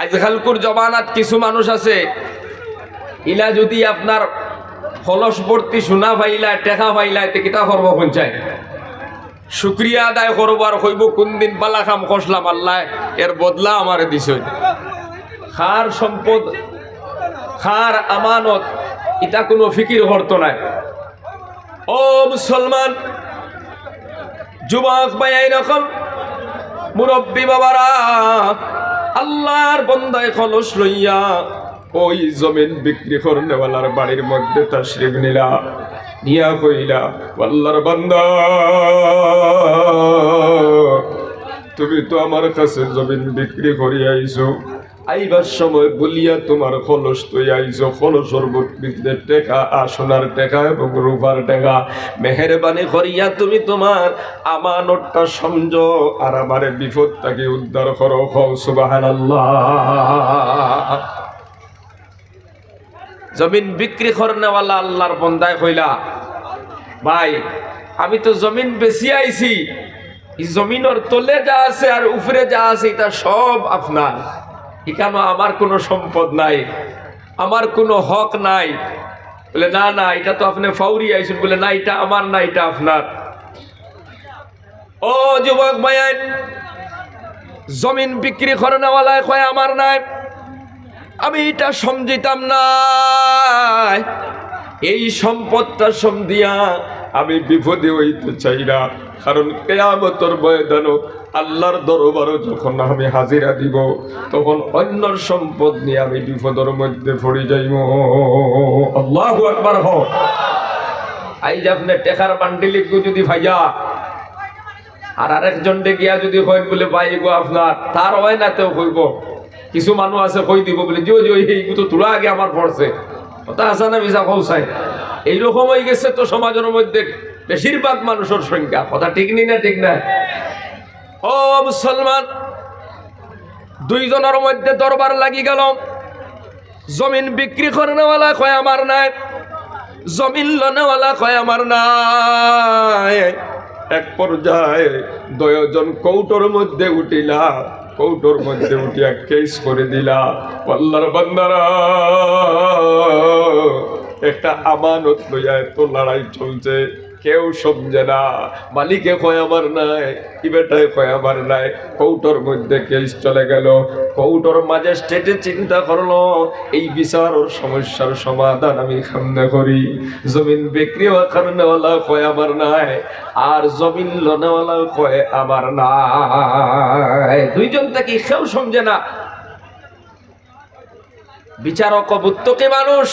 আজকালকুর জমানাত কিছু মানুষ আছে, ইলা যদি আপনার ফলসবর্তী সোনা পাইলায় টেকা পাইলায় তে কিতা করবো পঞ্চায় শুক্রিয়া আদায় করবো আর হইব কোন দিন পালা খাম খসলাম আল্লাহ এর বদলা আমার দিছ। খার সম্পদ খার আমানত এটা কোনো ফিকির হরতো নাই। ও মুসলমান যুবক ভাই রকম মুরব্বী বাবারা, আল্লাহর বন্দায় খলস লইয়া ওই জমিন বিক্রি করনেওয়ালার বাড়ির মধ্যে তাশরিফ নিলা, নিয়া কইলা আল্লাহর বান্দা তুমি তো আমার কাছে জমিন বিক্রি করিয়া আইছো, আইবার সময় বলিয়া তোমার খলস তুই আইছো, খলসর ভিতরে টেকা সোনার টেকা এবং রূপার টেকা মেহেরবানি করিয়া তুমি তোমার আমানতটা সমঝো আর আমার বিপদটাকে উদ্ধার করো। সুবহানাল্লাহ। জমিন বিক্রি করনেওয়ালা আল্লাহর বন্দায় কইলা ভাই আমি তো জমিন বেশি আইছি, এই জমিনের তলে যা আছে আর উপরে যা আছে এটা সব আপনার, এখানে আমার কোনো সম্পদ নাই, আমার কোনো হক নাই। বলে না না এটা তো আপনি ফাউরি আইছেন। বলে না এটা আমার না, এটা আপনার। ও যুবক ভাইয়ের, জমিন বিক্রি করনেওয়ালায় কয় আমার নাই, আমি এটা সমঝিতাম না, এই সম্পদটা সমধিয়া আমি বিপদে হইতে চাই না। কারণ কিয়ামতের ময়দানে আল্লাহর দরবারে যখন আমি হাজিরা দিব তখন অন্যর সম্পদ নিয়ে আমি বিপদের মধ্যে পড়ে যাইব। আল্লাহু আকবার। আইজ আপনি টেকার বান্ডিলি যদি ভাইয়া আর আরেকজন গিয়া যদি কইন বলে ভাই গো আপনার, তার হয় না তো কইব। কিছু মানুষ আছে কই দিব বলে যে এইগু তো তোরা আগে আমার পড়ছে, কথা আছে না মিছা কৌসাই। এইরকম হয়ে গেছে তো সমাজের মধ্যে বেশিরভাগ মানুষের সংখ্যা। কথা ঠিক নি না? ঠিক না? ও মুসলমান, দুইজনের মধ্যে দরবার লাগি গেল। জমিন বিক্রি করনেওয়ালা কয় আমার নাই, জমিন লনেওয়ালা কয় আমার নাই। এক পর্যায়ে দুইজন কৌটোর মধ্যে উঠিলা, কৌটোর মধ্যে উঠিয়া কেস করে দিলা আল্লাহর বান্দারা একটা আমানত লইয়া এত লড়াই চলছে, কেউ সমঝে না। মালিকে কয় আমার নাই, কি বেটায় কয় আমার নাই। কৌটোর মধ্যে কেস চলে গেল। কৌটোর ম্যাজিস্ট্রেটে চিন্তা করলো এই বিচারের সমস্যার সমাধান আমি কেমনে করি। জমিন বিক্রি করনেওয়ালা কয় আমার নাই, আর জমিন লনেওয়ালা কয় আমার নাই। দুইজন থেকে কেউ সমঝে না। বিচারক বুদ্ধকে মানুষ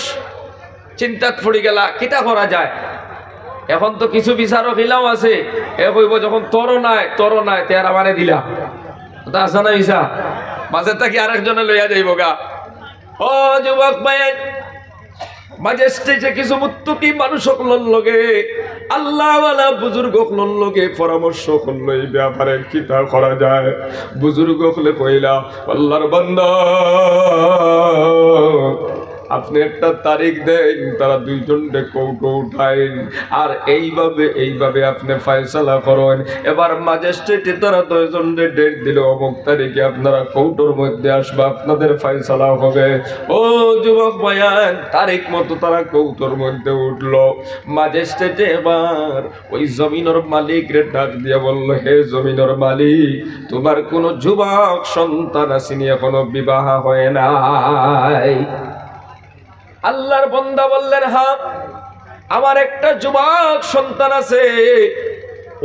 চিন্তাত পড়ে গেলা কিতা করা যায়। এখন তো কিছু বিচারক ইলাও আছে, এ কইব যখন তোর নাই তের আমারে দিলা, তা আছে না ইসা মাঝে থাকি আরেকজনে লইয়া যাইব গা। ও যুবক ভাই, ম্যাজিস্ট্রেটে কিছু মুত্তকি মানুষ লগে আল্লাহওয়ালা বুজুর্গ লগে পরামর্শ করলো এই ব্যাপারে কিতা করা যায়। বুজুর্গ হলে কইলা আল্লাহর বান্দা আপনি একটা তারিখ দেন, তারা দুইজনকে কৌটো উঠাইন আর এইভাবে আপনি ফয়সালা করেন। এবার ম্যাজিস্ট্রেটে তারা দুইজনকে ডেট দিল, অমুক তারিখে আপনারা কৌটোর মধ্যে আসবে, আপনাদের ফয়সালা হবে। ও যুবক ভাইয়ান, তারিখ মতো তারা কৌটোর মধ্যে উঠলো। ম্যাজিস্ট্রেটে এবার ওই জমিনের মালিকরে ডাক দিয়ে বলল, হে জমিনের মালিক, তোমার কোনো যুবক সন্তান আসেনি, এখনো বিবাহ হয় নাই। আল্লাহর বান্দা বললেন, হ্যাঁ আমার একটা যুবক সন্তান আছে,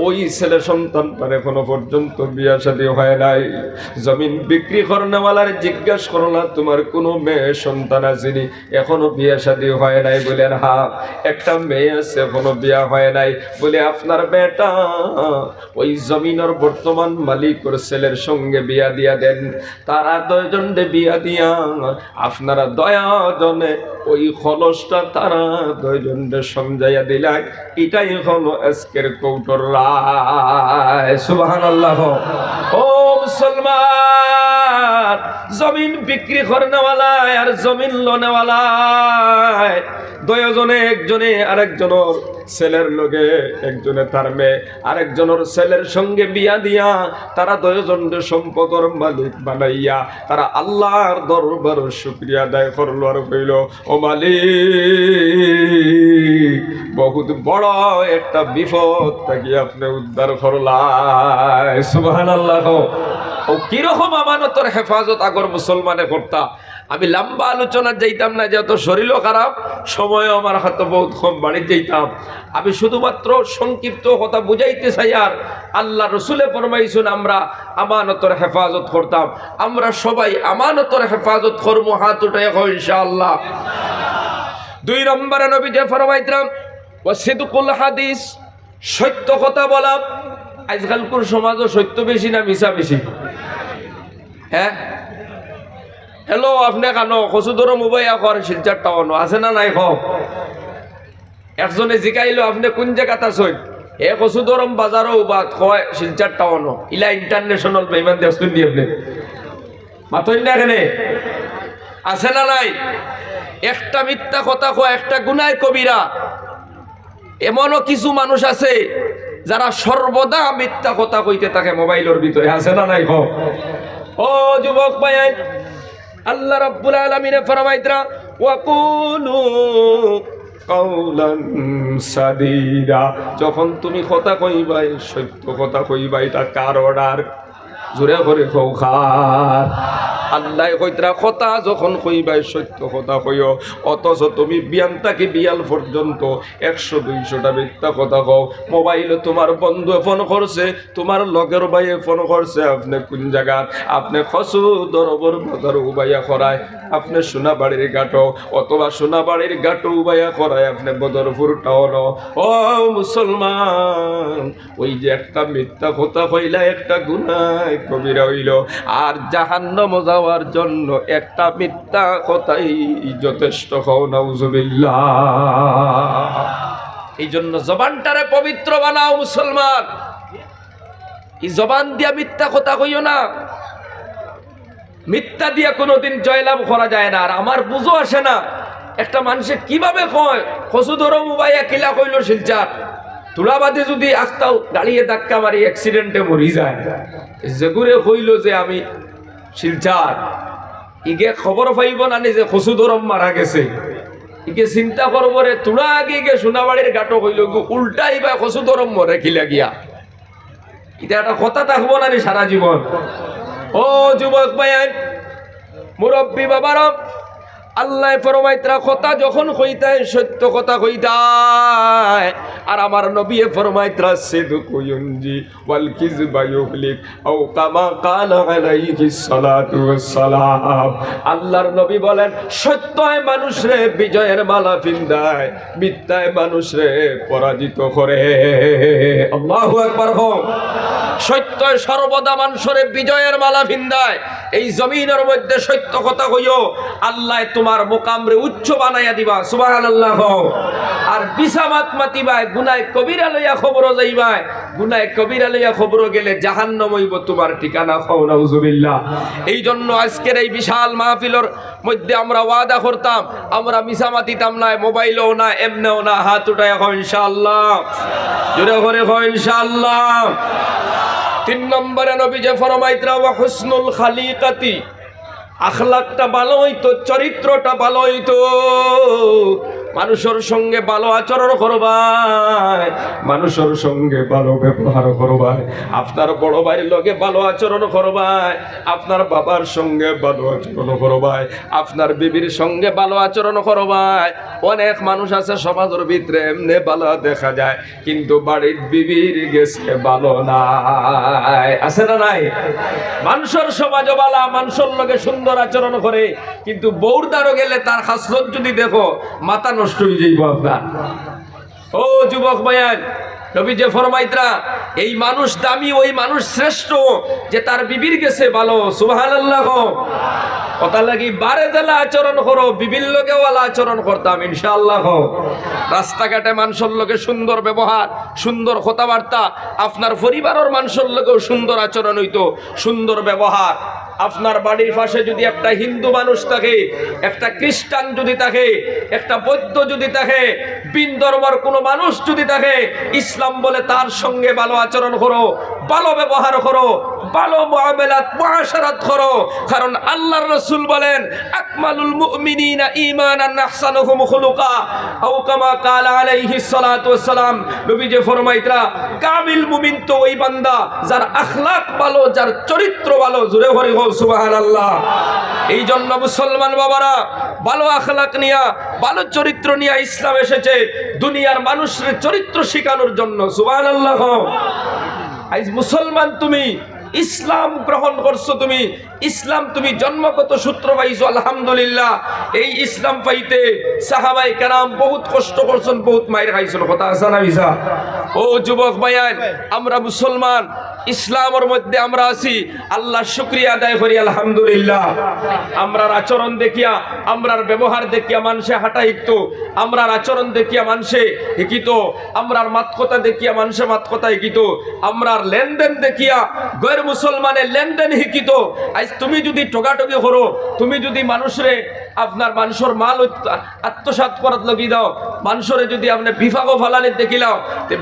ওই ছেলে সন্তানটার এখনো পর্যন্ত বিয়া শাদী হয় নাই। জমিন বিক্রি করনেওয়ালার জিজ্ঞেস করলা তোমার কোনো মেয়ে সন্তান আসেনি, এখনো বিয়া শাদী হয় নাই। বলেন হ্যাঁ একটা মেয়ে আছে, এখনো বিয়া হয় নাই। বলে আপনার বেটা ওই জমিনের বর্তমান মালিকের ছেলের সঙ্গে বিয়া দিয়া দেন। তারা দুইজনে বিয়া দিয়া আপনারা দয়াজনে ওই খলসটা তারা দুইজনে সমঝাইয়া দিলাই। এটাই হলো আজকের কৌটোর রায়। সুবহানাল্লাহ। ও মুসলমান, জমিন বিক্রি করনেওয়ালায় আর জমিন লনেওয়ালায় দুইজনে একজনে আরেকজনের ছেলের লগে একজনে তার মেয়ে আরেকজনের ছেলের সঙ্গে বিয়া দিয়া তারা দুইজনের সম্পদের মালিক বানাইয়া তারা আল্লাহর দরবার শুকরিয়া আদায় করলো আর কইল, ও মালিক বহুত বড় একটা বিপদ থেকে আপনি উদ্ধার করলাই। সুবহানাল্লাহ। ও কিরকম আমানতের হেফাজত আগর মুসলমানে করতা। আমি লম্বা আলোচনা যাইতাম না, যেহেতু শরীরও খারাপ, সময় আমার হাতে বহুত কম, বাড়ি যাইতাম। আমি শুধুমাত্র সংক্ষিপ্ত কথা বুঝাইতে চাই। আর আল্লাহ রসুলে ফরমাইছেন আমরা আমানতের হেফাজত করতাম। আমরা সবাই আমানতের হেফাজত করবো, হাত উঠে ইনশাআল্লাহ। 2 নম্বরে নবী যে ফরমাইতাম ওয়াসিদকুল হাদিস, সত্য কথা বলা। আজকালকার সমাজও সত্য বেশি না মিছা বেশি? হ্যাঁ, হ্যালো আপনি কানো কচু ধরো মোবাইল করেন শিলচার টাউন আছে না নাই? হোক একজনে জিকাইলো আপনি কোন জায়গাত আছেন? এ কচু ধরম বাজারও বা কয় শিলচার টাউন। ইলা ইন্টারন্যাশনাল বেমান দেখছেন নি আপনি? মাতই না এখানে আছে না নাই? একটা মিথ্যা কথা কয় একটা গুনাহ কবিরা। এমনও কিছু মানুষ আছে যারা সর্বদা মিথ্যা কথা কইতে থাকে মোবাইলের ভিতরে, আছে না নাই? হোক ও যুবক ভাই, আল্লাহ রাব্বুল আলামিনে ফরমাইতরা ওয়াকুলু কাওলান সাদীদা, যখন তুমি কথা কইবাই সত্য কথা কইবাই। এটা কার অর্ডার? জোরে করে কও খার। আল্লাহ কইতরা কথা যখন কইবাই সত্য কথা কইও, অথচ তুমি বিয়ানটাকে বিয়াল পর্যন্ত 100-200টা মিথ্যা কথা কও। মোবাইলে তোমার বন্ধু ফোন করছে, তোমার লগের ভাইয়ে ফোন করছে, আপনি কোন জায়গা? আপনি খসু দরবর বাজার উবাইয়া করায়, আপনি সোনাবাড়ির ঘাটো অথবা সোনাবাড়ির ঘাটো উবাইয়া করায় আপনি বদরপুর টাউন। ও মুসলমান, ওই যে একটা মিথ্যা কথা কইলা একটা গুনাহ কবিরা হইল, আর জাহান্নাম যাওয়ার জন্য একটা মিথ্যা কথাই যথেষ্ট। হও নাউজুবিল্লাহ। এই জন্য জবানটারে পবিত্র বানাও মুসলমান। এই জবান দিয়া মিথ্যা কথা কইও না। মিথ্যা দিয়া কোনোদিন জয়লাভ করা যায় না। আর আমার বুঝো আসে না একটা মানুষে কিভাবে কয় কচু ধরো মুবাইয়া কিলা কইল শিলচার, তুলাবাদে যদি আস্তাও গাড়িয়ে ধাক্কা মারি অ্যাক্সিডেন্টে মরি যায়, যেগুরে কইল যে আমি শিলচার, ইগে খবর পাইব না যে কচু ধরম মারা গেছে। ইগে চিন্তা করব রে তুলা আগে ইগে সোনাবাড়ির ঘাটো কইল উল্টাই বা কচু ধরম মরে কিলা গিয়া। এটা একটা কথা থাকবো না রে সারা জীবন। ও যুবক ভাই, মুরব্বী বাবারা, আল্লাহ ফরমাইতরা কথা যখন কইতায় সত্য কথা কইতায়। আর আমার নবী ফরমাইতরা সিদকু ইউনজি ওয়াল কিযবা ইউহলিক আও কামা কালা আলাইহিস সালাতু ওয়াস সালাম। আল্লাহর নবী বলেন সত্যয় মানুষরে বিজয়ের মালা পিন্দায়, মিথ্যায় মানুষরে পরাজিত করে। আল্লাহু আকবার। হোক সত্যয় সর্বদা মানুষরে বিজয়ের মালা পিন্দায়। এই জমিনের মধ্যে সত্য কথা কইও, আল্লাহ তোমার মোকামরে উচ্চ বানাইয়া দিবা। সুবহানাল্লাহ। আর বিসামাত মাতিবাই, গুনাহ কবিরা লইয়া খবর যাইবাই, গুনাহ কবিরা লইয়া খবর গেলে জাহান্নাম হইব তোমার ঠিকানা। খাও নাউজুবিল্লাহ। এই জন্য আজকের এই বিশাল মাহফিলের মধ্যে আমরা ওয়াদা করতাম আমরা মিছা মাতিতাম না, মোবাইলও না, এমনেও না। হাত উঠায় খাও ইনশাআল্লাহ, জোরে করে খাও ইনশাআল্লাহ। 3 নম্বরে নবী যে ফরমাইতরা ওয়া হুসনুল খালিকাতি, আখলাকটা ভালো হইতো, চরিত্রটা ভালো হইতো। মানুষের সঙ্গে ভালো আচরণ করবাই, মানুষের সঙ্গে ভালো ব্যবহার করবাই, আপনার বড় ভাইয়ের লগে ভালো আচরণ করবাই, আপনার বাবার সঙ্গে ভালো আচরণ করবাই, আপনার বিবির সঙ্গে ভালো আচরণ করবাই। অনেক মানুষ আছে সমাজের ভিতরে এমনি ভালো দেখা যায়, কিন্তু বাড়ির বিবির গেছে ভালো নাই, আছে না নাই? মানুষের সমাজও ভালো, মানুষের লগে সুন্দর আচরণ করে, কিন্তু বউর দ্বারও গেলে তার খাসলত যদি দেখো মাথা নষ্ট হয়ে যাইব আপনার। ও যুবক ভাইয়ান, নবী যে ফরমাইতরা এই মানুষ দামি, ওই মানুষ শ্রেষ্ঠ যে তার বিবির গেছে ভালো। সুবহানাল্লাহ। কথা লাগি বারে দেলা আচরণ করো, বিবির লোকে ওয়ালা আচরণ করতাম ইনশাআল্লাহ। রাস্তাঘাটে মানুষের লোকে সুন্দর ব্যবহার, সুন্দর কথাবার্তা, আপনার পরিবারের মানুষের লোকেও সুন্দর আচরণ হইতো, সুন্দর ব্যবহার। আপনার বাড়ির পাশে যদি একটা হিন্দু মানুষ থাকে, একটা খ্রিস্টান যদি থাকে, একটা বৌদ্ধ যদি থাকে, ভিন ধর্মের কোনো মানুষ যদি থাকে, ইসলাম বলে তার সঙ্গে ভালো আচরণ করো, ভালো ব্যবহার করো, ভালো মুআমালাত মুআশারাত করো। কারণ আল্লাহর রাসূল বলেন আকমালুল মুমিনিনা ঈমানান আহসানুহুম খুলুকা আও কামা ক্বালা আলাইহিস সালাতু ওয়াস সালাম। নবীজি ফরমাইতরা কামিল মুমিন তো ওই বান্দা যার আখলাক ভালো, যার চরিত্র ভালো। জোরে বলি সুবহানাল্লাহ। এই জন্য মুসলমান বাবারা ভালো আখলাক নিয়া, ভালো চরিত্র নিয়া ইসলাম এসেছে দুনিয়ার মানুষের চরিত্র শেখানোর জন্য। সুবহানাল্লাহ। আজ মুসলমান তুমি ইসলাম গ্রহণ করছো, তুমি ইসলাম তুমি জন্মগত সূত্র পাইছো, আলহামদুলিল্লাহ। এই ইসলাম পাইতে সাহাবায়ে কেরাম বহুত কষ্ট করছেন, বহুত মায়ের খাইছেন। কথা আছে না মিছা? ও যুবক ভাইয়ান, আমরা মুসলমান, ইসলামের মধ্যে আমরা আছি, আল্লাহ শুকরিয়া আদায় করি আলহামদুলিল্লাহ। আমরার আচরণ দেখিয়া, আমরার ব্যবহার দেখিয়া মানুষে হাঁটা শিখতো, আমরার আচরণ দেখিয়া মানুষে শিখিত, আমরার মাত কথা দেখিয়া মানুষে মাত কথা শিখিত, আমরার লেনদেন দেখিয়া গैर মুসলমানের লেনদেন শিখিত। আজ তুমি যদি ঠগাঠগি করো, তুমি যদি মানুষরে আপনার মানুষের মাল আত্মসাৎ করাত লগি দাও, মানুষরে যদি আপনি বিভাগও ফালানি দেখিলাও,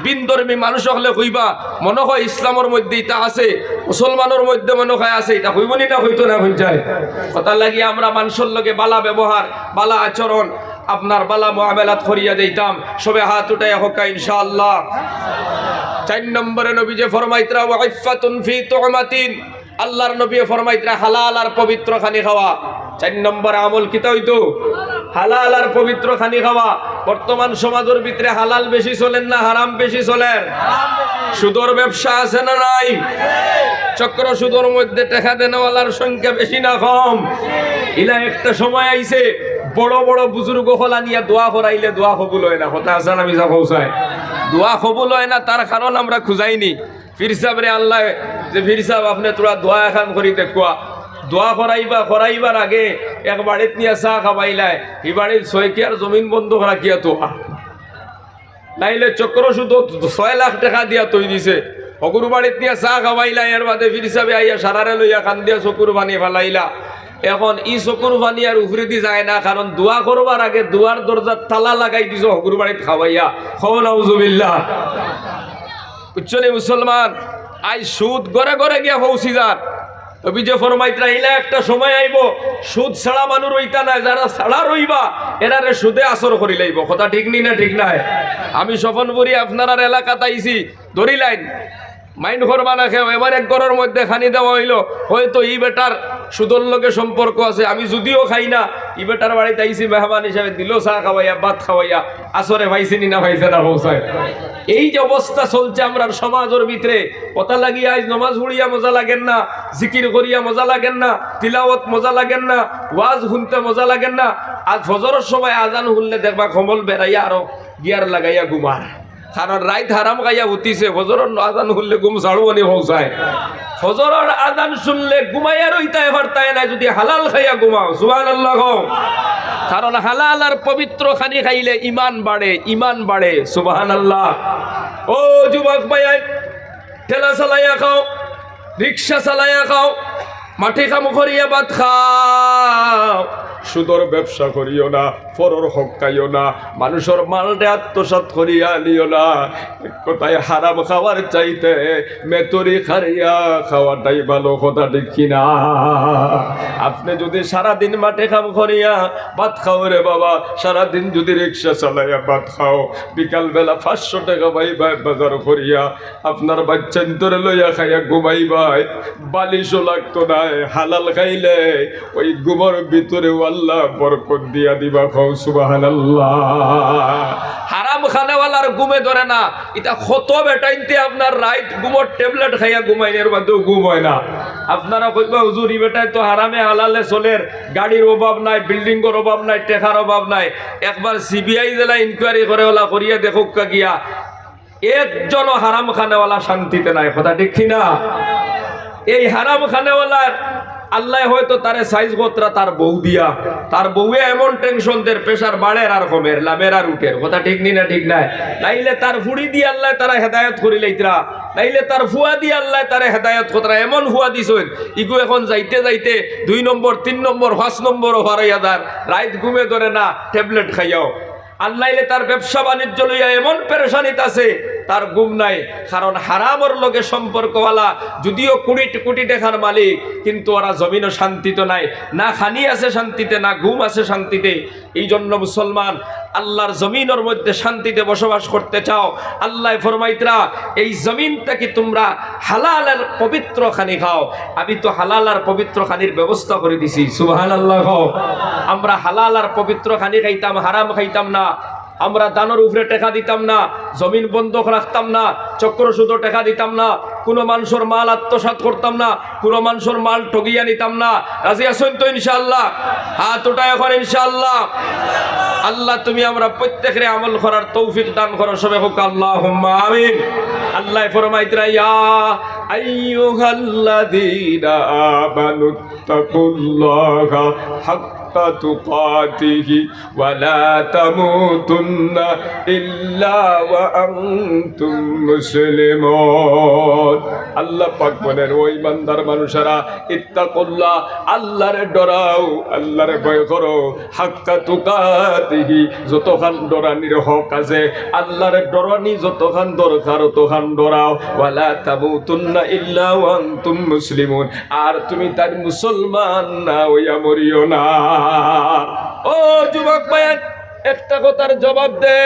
বিন ধর্মী মানুষ হলে কইবা মনে হয় ইসলামের মধ্যে এটা আছে, মুসলমানের মধ্যে মনে হয় আছে, এটা হইবনি না হইতো না হইজায়। কথা লাগি আমরা মানুষের লগে বালা ব্যবহার, বালা আচরণ, আপনার বালা মুআমালাত করিয়া দিতাম। সবে হাত উঠাইয়া হোক ইনশাআল্লাহ। 4 নম্বরে নবীজি ফরমাইতরা ওয়া ইফাতুন ফি তুমাতিন, আল্লাহর নবী ফরমাইতরা হালাল আর পবিত্র খানি খাওয়া। 4 নম্বর আমল কিতা হইতো? হালাল আর পবিত্র খানি খাওয়া। বর্তমান সমাজের ভিতরে হালাল বেশি চলেন না হারাম বেশি চলেন? সুদর ব্যবসা আছে না নাই? চক্র সুদর মধ্যে টাকা দেনওয়ালার সংখ্যা বেশি না কম? ইলা একটা সময় আইছে বড় বড় বুজুর্গ হলা নিয়া দোয়া করাইলে দোয়া কবুল হয় না। কথা আছে না মিছা কৌসায়? দোয়া কবুল হয় না, তার কারণ আমরা খুঁজাইনি। ফির সাহেব রে আল্লাহ যে ফির সাহেব আপনি তোরা দোয়া এখন করি দেখুয়া, দোয়া করাইবার আগে এক বাড়িত নিয়ে চা খাবাইলাই, এই বাড়ির 6 জমিন বন্ধ করা কিয়া তো নাইলে চক্র শুধু 6 লাখ টাকা দিয়া তৈ দিছে। হকুর বাড়িত নিয়ে চা খাবাইলাই, এর বাদে ফির সাহেব আইয়া সারারে লইয়া খান দিয়া চকুর বানিয়ে ফেলাইলা। এখন ই চকুর পানি আর উফরে দি যায় না, কারণ দোয়া করবার আগে দুয়ার দরজার তালা লাগাই দিছো হকুর বাড়িত খাওয়াইয়া। খাও নাউজুবিল্লাহ। বুঝছনি মুসলমান, আই সুদ ঘরে ঘরে গিয়া পৌঁছি যান। তবে যে ফরমাইতরা ইলা একটা সময় আইব সুদ ছাড়া মানুষ রইতা নাই, যারা ছাড়া রইবা এরারে সুদে আসর করি লাইব। কথা ঠিক নি না ঠিক নাই? আমি স্বপনপুরি আপনার এলাকাত আইছি, ধরি লাইন মাইন্ড করবা না খেয়ে এবার এক ঘরের মধ্যে খানি দেওয়া হইলো, হয়তো ই বেটার সুদর লগে সম্পর্ক আছে, আমি যদিও খাই না, ই বেটার বাড়িতে আইসি মেহমান হিসাবে দিল চা খাওয়াইয়া ভাত খাওয়াইয়া, আসরে ভাইছিনি না ভাইছে না পৌঁছায়। এই যে অবস্থা চলছে আমরা সমাজের ভিতরে। কথা লাগিয়া আজ নমাজ পড়িয়া মজা লাগেন না, জিকির করিয়া মজা লাগেন না, তিলাওয়াত মজা লাগেন না, ওয়াজ শুনতে মজা লাগেন না। আজ ফজরের সময় আজান শুনলে দেখবা কমল বেড়াইয়া আরো গিয়ার লাগাইয়া ঘুমার, কারণ রাইত হারাম গাইয়া উঠিছে। ফজরের আজান শুনলে ঘুম ছাড়বনি পৌঁছায়। ফজরের আজান শুনলে ঘুমাইয়া রইতাই পারতাই না যদি হালাল খাইয়া ঘুমাও। সুবহানাল্লাহ। কারণ হালাল আর পবিত্র খানি খাইলে ইমান বাড়ে, ইমান বাড়ে। সুবহানাল্লাহ। ও যুবক ভাই, ঠেলা চালাইয়া খাও, রিক্সা চালাইয়া খাও, মাঠে কাম করিয়া ভাত খাও, সুদর ব্যবসা করিও না, পরর হক খাইও না, মানুষের মালটা আত্মসাৎ করিয়া নিও না। কোথায় হারাম খাওয়ার চাইতে মেতরি খারিয়া খাওয়াটাই ভালো। কথা ঠিক কিনা? আপনি যদি সারাদিন মাঠে কাম করিয়া ভাত খাও রে বাবা, সারাদিন যদি রিক্সা চালাইয়া ভাত খাও, বিকালবেলা 500 টাকা পাইবাই বাজার করিয়া আপনার বাচ্চান্তরে লইয়া খাইয়া ঘুমাইবাই, বালিশও লাগতো না। হালাল খাইলে ওই ঘুমের ভিতরে আল্লাহ বরকত দিয়া দিবা। খাও সুবহানাল্লাহ। হারাম খানেওয়ালার ঘুমে ধরে না, এটা কত বেটাইতে আপনার রাইট ঘুমোর ট্যাবলেট খাইয়া ঘুমাইনের বাদেও ঘুম হয় না। আপনারা কইবা হুজুর ই বেটায় তো হারামে হালালে চলের, গাড়ির অভাব নাই, বিল্ডিংয়ের অভাব নাই, টেকার অভাব নাই। একবার সিবিআই জেলা ইনকোয়ারি করে ওলা করিয়া দেখুক গিয়া একজনও হারাম খানেওয়ালা শান্তিতে নাই। কথা ঠিক কিনা? এই হারাম খানেওয়ালার আল্লাহ হয়তো তারে সাইজ গোত্রা তার বউ দিয়া, তার বউয়ে এমন টেনশন দের প্রেসার বাড়ের আর কমের, লামের আর উঠের, কথা ঠিক নি না ঠিক নাই? নাইলে তার ফুড়ি দিয়ে আল্লাহ তারা হেদায়ত করি লাইতরা, নাইলে তার ফুয়া দিয়ে আল্লাহ তারা হেদায়ত কতরা, এমন ফুয়া দিছেন ইগু এখন যাইতে যাইতে 2 নম্বর 3 নম্বর 5 নম্বরও হারাইয়া দার, রাইত ঘুমে ধরে না, ট্যাবলেট খাইয়াও। আল্লাহলে তার ব্যবসা বাণিজ্য লইয়া এমন পেরেশানিত আছে, তার ঘুম নাই, কারণ হারামর লগে সম্পর্কওয়ালা, যদিও কোটি কোটি টাকার মালিক, কিন্তু ওরা জমিনও শান্তিতে নাই, না খানি আছে শান্তিতে, না ঘুম আছে শান্তিতে। এই জন্য মুসলমান আল্লাহর জমিনের মধ্যে শান্তিতে বসবাস করতে চাও, আল্লাহ ফরমাইতরা এই জমিনটা কি তোমরা হালাল আর পবিত্র খানি খাও। আমি তো হালাল আর পবিত্র খানির ব্যবস্থা করে দিছি, সুবহানাল্লাহ। আমরা হালাল আর পবিত্র খানি খাইতাম, হারাম খাইতাম না। আমরা দানের উপরে টাকা দিতাম না, জমিন বন্ধক রাখতাম না, চক্র সুদও টাকা দিতাম না, কোনো মানুষের মাল আত্মসাৎ করতাম না, কোনো মানুষের মাল ঠগিয়া নিতাম না। রাজি আছেন তো ইনশাআল্লাহ? হাত উঠায় এখন ইনশাআল্লাহ। আল্লাহ তুমি আমরা প্রত্যেকের আমল করার তৌফিক দান করো, সবাই হোক আল্লাহুম্মা আমিন। আল্লাহ ফরমাইতরা ইয়া আইয়ুহাল্লাযীনা আমানুত্তাকুল্লাহা হাক্কা তুকাতিহি ওয়া লা তামুতুন্না ইল্লা ওয়া আনতুম মুসলিমুন। আল্লাহ পাক বলেন, ওই ইমানদার মানুষেরা ইত্তাকুল্লাহ, আল্লাহরে ডরাও, আল্লাহরে ভয় করো, হাক্কা তুকাতিহি, যতখান ডরানির হক আছে, আল্লাহরে ডরানি যতখান দরকার ততখান ডরাও, ওয়া লা তামুতুন্না ইল্লা ওয়া আনতুম মুসলিমুন, আর তুমি তার মুসলমান না হইয়া মরিও না। ও যুবক ভাই, একটা কথার জবাব দে,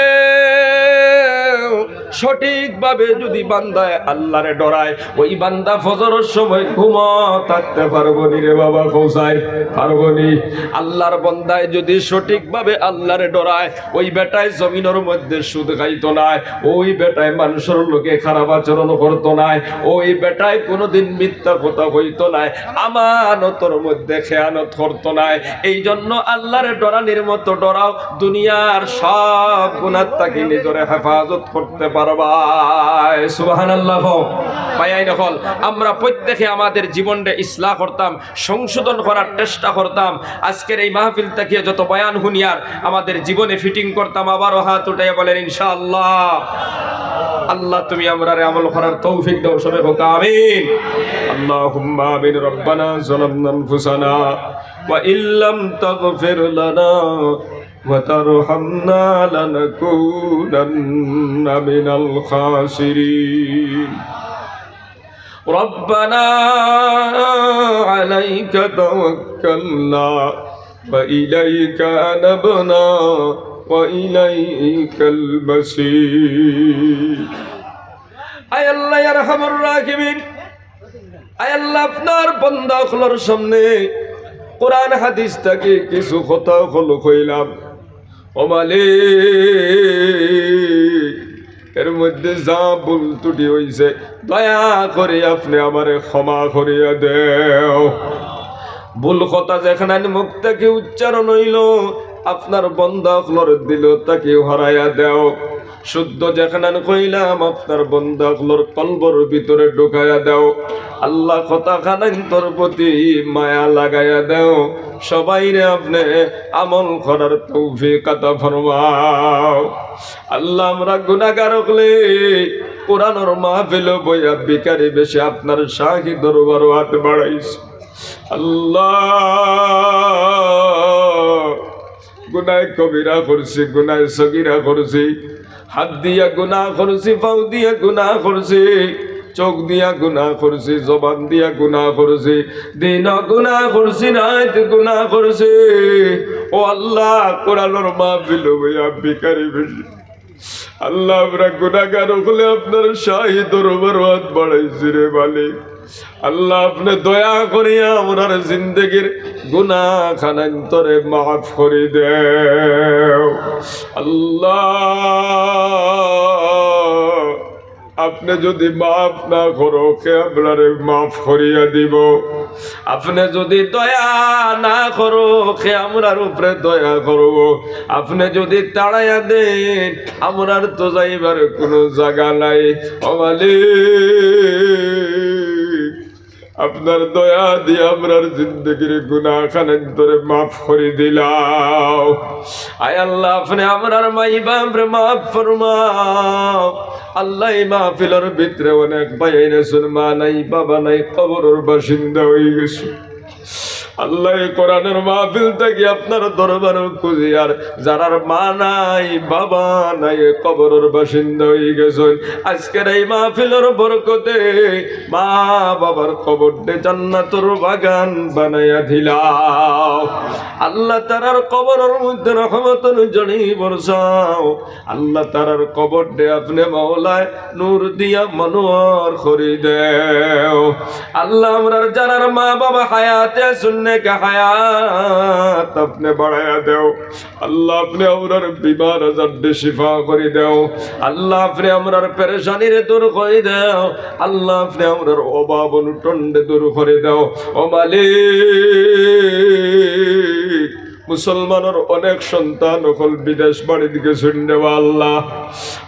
সঠিকভাবে যদি বান্দায় আল্লাহরে ডরায়, ওই বান্দা ফজরের সময় ঘুমা থাকতে পারবো নি রে বাবা, কৌসাই পারবো নি? আল্লাহর বান্দায় যদি সঠিকভাবে আল্লাহরে ডরায়, ওই বেটায় জমিনের মধ্যে সুদ খাইতো না, ওই বেটায় মানুষের লোকে খারাপ আচরণ করতো না, ওই বেটায় কোনোদিন মিথ্যা কথা হইতো না, আমানতর মধ্যে খেয়ানত করতো না। এই জন্য আল্লাহরে ডরানির মতো ডরাও, দুনিয়ার সব গুনাহ থেকে নিজরে হেফাজত করতে পারবা। সুবহানাল্লাহ। পায়াই নকল আমরা প্রত্যেকে আমাদের জীবনটা ইসলাহ করতাম, সংশোধন করার চেষ্টা করতাম। আজকের এই মাহফিল থেকে যত বয়ান হুনিয়ার আমাদের জীবনে ফিটিং করতাম। আবারও হাত উঠাইয়া বলেন ইনশাআল্লাহ। আল্লাহ তুমি আমরারে আমল করার তৌফিক দাও, সবাই হোক আমিন। আল্লাহুম্মা আমিন। রব্বানা যালামনা আনফুসানা ওয়া ইল্লাম তাগফির লানা وترحمنا لنكونن من الخاسرين ربنا عليك توكلنا وإليك أنبنا وإليك المصير আয় আল্লাহ ইয়া আরহামুর রাহিমিন, আয় আল্লাহ আপনার বান্দাগুলোর সামনে কোরআন হাদিস থেকে কিছু কথা হলো কইলাম, ও মালিক এর মধ্যে যা ভুল ত্রুটি হইছে দয়া করে আপনি আমারে ক্ষমা করিয়া দেও। ভুল কথা যেখানে মুখ থেকে উচ্চারণ হইল, আপনার বান্দাগুলোর দিল তাকে হারাইয়া দেও। শুদ্ধ যেখানে কইলাম, আপনার বান্দাগুলোর কলবর ভিতরে ঢুকাইয়া দাও। আল্লাহ কথা খানান তোর প্রতি মায়া লাগাইয়া দাও। সবাইরে আপনি আমল করার তৌফিক আতা ফরমাও। আল্লাহ আমরা গুনাহগার হলে কোরআনের মাহফিল বইয়া বিকারি বেশি আপনার শাহী দরবার হাত বাড়াইছি। আল্লাহ গুনাহ কবিরা করছি, গুনাহ সগীরা করছি, হাত দিয়া গুনাহ করছি, পাও দিয়া গুনাহ করছি, চোখ দিয়া গুনাহ করছি, জবান দিয়া গুনাহ করছি, দিন গুনাহ করছি, রাত গুনাহ করছি। ও আল্লাহ কোরআনের মাহফিল হইয়া ভিখারি বেশি। আল্লাহ আমরা গুনাহগার হলে আপনার শাহী দরবার হাত বাড়াইছি রে মালিক। আল্লাহ আপনি দয়া করিয়া আমার জিন্দগির গুনাহ খানান্তরে মাফ করে দেও। আল্লাহ আপনি যদি মাফ না করো, কে আপনারে মাফ করিয়া দিব? আপনি যদি দয়া না করো, কে আমরার উপরে দয়া করব? আপনি যদি তাড়াইয়া দেন, আমরার তো যাইবার কোনো জায়গা নাই। ও মালিক আপনার দয়া দিয়ে আমরার জিন্দগির গুনাহ খানান্তরে মাফ করে দিলাও। আয় আল্লাহ আপনি আমরার মাই বাপরে মাফ ফরমাও। আল্লাহ এই মাহফিলের ভিতরে অনেক ভাই এনেছেন, মা নাই বাবা নাই, কবরের বাসিন্দা হয়ে গেছে। আল্লাহ কোরআনের মাহফিল থেকে আপনার দরবারে খুঁজি, আর যারার মা নাই বাবা নাই কবরের বাসিন্দা হয়ে গেছেন, আজকের এই মাহফিলের বরকতে মা বাবার কবরতে জান্নাতের বাগান বানাইয়া দিলাও। আল্লাহ তারার কবরের মধ্যে রহমতের জড়ি বরসাও। আল্লাহ তারার কবরতে আপনি মাওলায় নূর দিয়া মনোয়ার করে দেও। আল্লাহ আমরার যারার মা বাবা হায়াতে শুননে কে হায়াত আপনি বাড়ায়া দেও। আল্লাহ আপনি আমরার বিমার আজাদ শিফা করে দেও। আল্লাহ আপনি আমরার পেরেশানির দূর করে দেও। আল্লাহ আপনি আমরার অভাব অনুটন্ডে দূর করে দেও। ও মালিক, মুসলমানের অনেক সন্তান অকল বিদেশ বাড়ির দিকে শুনবে আল্লাহ।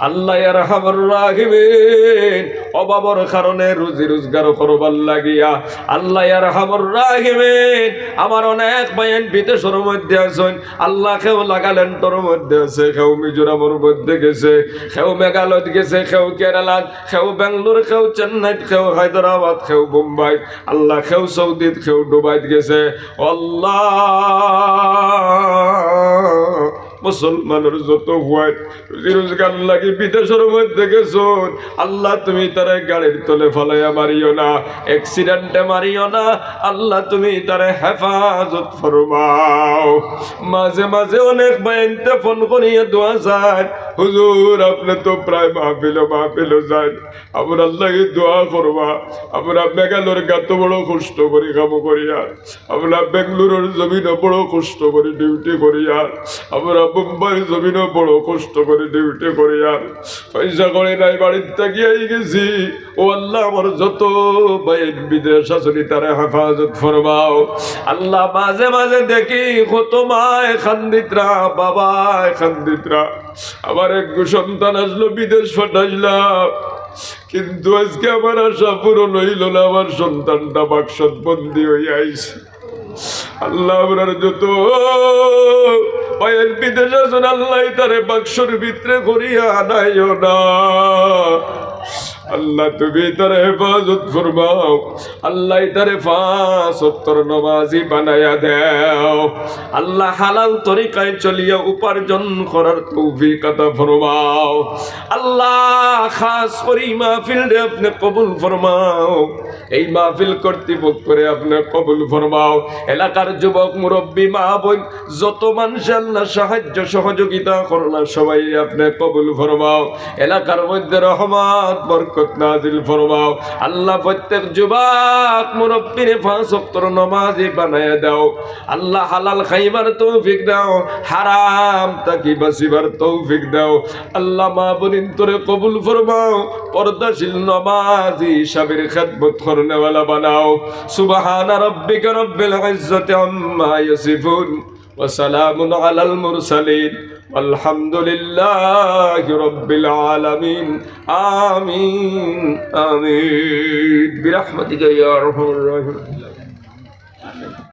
আল্লাহ ইয়ারহামুর রাহিমিন, অভাবের কারণে রুজি রোজগার করবার লাগিয়া আল্লাহ ইয়ারহামুর রাহিমিন, আমার অনেক বাইন বিদেশের মধ্যে আছেন। আল্লাহ কেউ নাগাল্যান্ডের মধ্যে আছে, কেউ মিজোরামের মধ্যে গেছে, কেউ মেঘালয় গেছে, কেউ কেরালা, কেউ বেঙ্গলোর, কেউ চেন্নাই, কেউ হায়দ্রাবাদ, কেউ মুম্বাই, আল্লাহ কেউ সৌদিত, কেউ দুবাইত গেছে। আল্লাহ মুসলমানের যত ভয় রোজগার লাগি বিদেশের মধ্যে গেছুন, আল্লাহ তুমি তারে গাড়ির তলে ফলাইয়া মারিও না, অ্যাক্সিডেন্টে মারিও না। আল্লাহ তুমি তারে হেফাজত ফরমাও। মাঝে মাঝে অনেক বাইনতে ফোন করিয়া দোয়া যায়, হুজুর আপনি তো প্রায় মাহফিল যায়, আমরা আল্লাহকে দোয়া করবা। আমরা মেঘালয়ের গাত বড় কষ্ট করি কাম করিয়া, আমরা বেঙ্গলুরুর জমিনে বড় কষ্ট করি ডিউটি করিয়া, আমরা মুম্বাইয়ের জমিনে বড় কষ্ট করে ডিউটি করিয়া পয়সা করে নাই বাড়িতে গিয়ে গেছি। ও আল্লাহ আমার যত বাইন বিদেশ আসনি তারা হেফাজত ফরমাও। আল্লাহ মাঝে মাঝে দেখি কত মায় খান্দিতরা, বাবা খান্দিতরা, আমার এক সন্তান আসলো বিদেশ ফাটাইলাম, কিন্তু আজকে আমার আশা পূরণ হইল না, আমার সন্তানটা বাক্সত বন্দী হইয়া আইছে। আল্লাহ আমরার যত পায়ের বিদেশ আছেন আল্লাহ তারে বাক্সর ভিতরে করিয়া আনাইও না। আল্লাহ তুমি তার হেফাজত ফরমাও। আল্লাহ তারে 5 ওয়াক্ত নামাজি বানায়া দেও। আল্লাহ হালাল তরিকায় চলিয়া উপার্জন করার তৌফিক আতা ফরমাও। আল্লাহ খাস করে মাহফিল রে আপনি কবুল ফরমাও। এই মাহফিল কর্তৃপক্ষরে আপনি কবুল ফরমাও। এলাকার যুবক মুরব্বী মা বোন যত মানুষ আল্লাহ সাহায্য সহযোগিতা করলা সবাই আপনি কবুল ফরমাও। এলাকার মধ্যে রহমত বরকত নাজিল ফরমাও। আল্লাহ প্রত্যেক যুবক মুরব্বীরে 5 ওয়াক্ত নামাজি বানায়া দাও। আল্লাহ হালাল খাইবার তৌফিক দাও, হারাম তাকি বাঁচিবার তৌফিক দাও। আল্লাহ মা বোনিন তোরে কবুল ফরমাও। পর্দাশীল নামাজি সাবির খিদমত করনেওয়ালা বানাও। সুবহানা রাব্বিকা রব্বিল ইজ্জাতি আম্মা ইয়াসিফুন ওয়া সালামুন আলাল মুরসালিন আলহামদুলিল্লাহি রাব্বিল আলামিন। আমিন আমিন বিরহমাতিকা ইয়া আরহামার রাহিমিন।